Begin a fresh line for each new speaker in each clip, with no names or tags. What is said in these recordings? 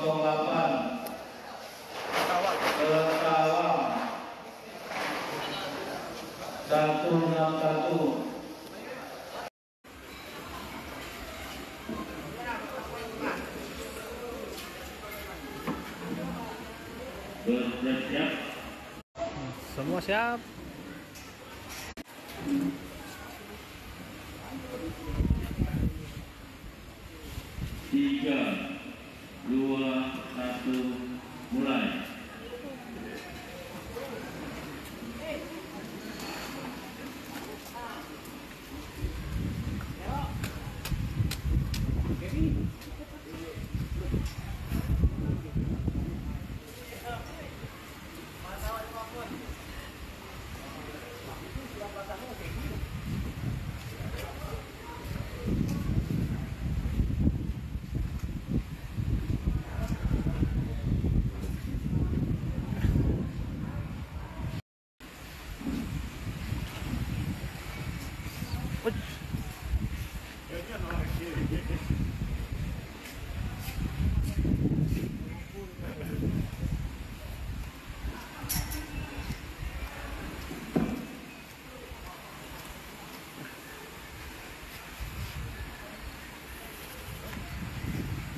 Kerawang 161. Siap.
Semua siap.
Tiga, dua, satu, mulai.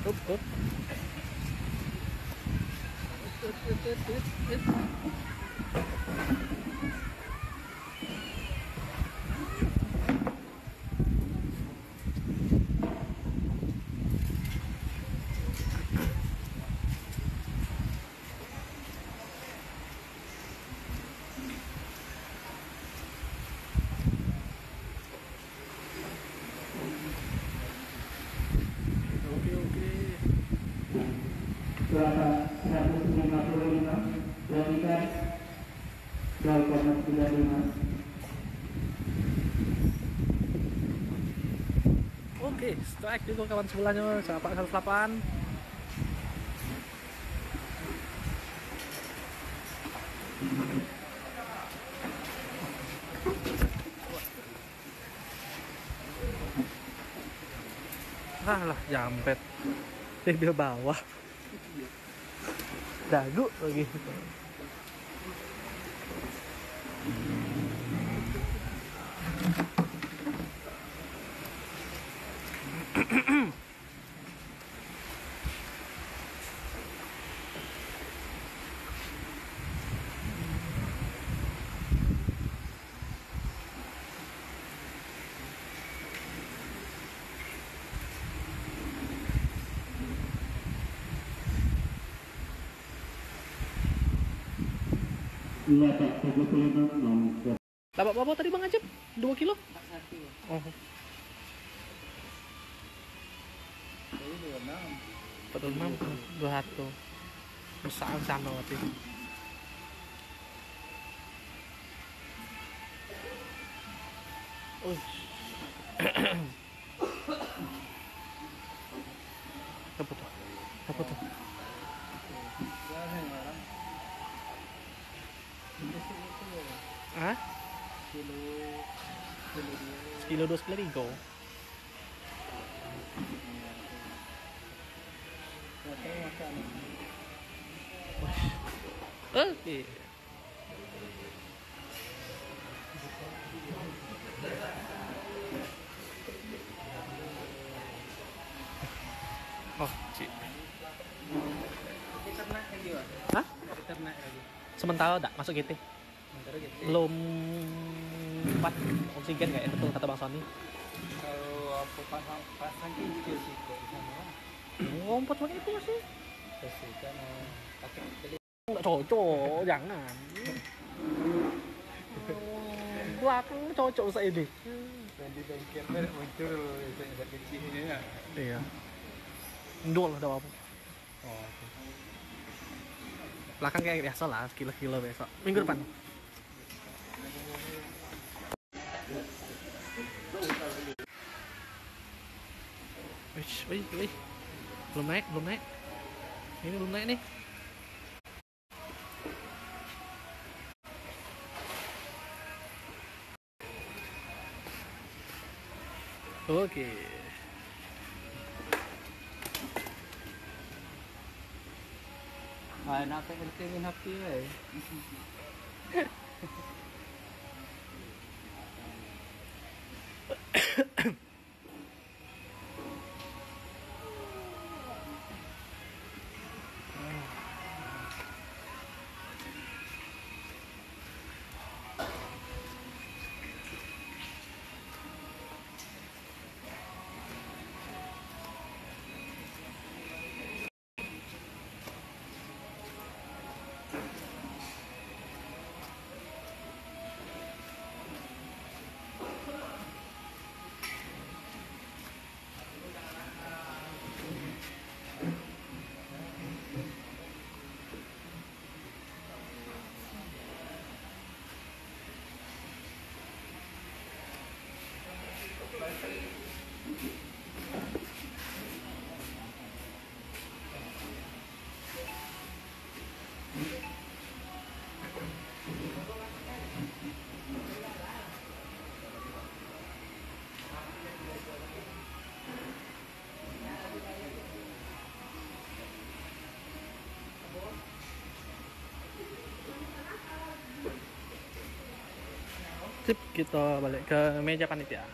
Up.
Berapa 155 jadikan 0,95.
Oke, strike juga kawan sebelahnya, Pak 108. Lah, jampet. Dia bawah. Dagu lagi.
Iya Pak, 76 nomor.
Dapat berapa tadi Bang Ajep? 2 kilo?
41.
Oh.
Jadi 26.
46, 21. Besar sama berarti. Apa tuh? Apa tuh? Hah? Sekilo 2 sekilo 3. Oke. Oh, cik.
Ternak lagi, Pak.
Hah?
Ternak lagi.
Sementara enggak masuk GT.
Sementara gitu.
Belum 4 oksigen kayak betul kata Bang Sony.
Kalau aku pasang kecil sih kok di sana.
Ngompot pakai itu masih.
Pasti kan pakai tadi.
Enggak cocok, jangan. Belakang cocok saya ini.
Dan di bengkel muncul yang kecil ini ya.
Iya. Ndol udah apa?
Oh, oke.
Belakang kayak biasa lah, kilo-kilo besok. Minggu depan. Wih. Belum naik. Ini belum naik nih. Oke.
Nak pentingin HP eh.
Sip, kita balik ke meja panitia.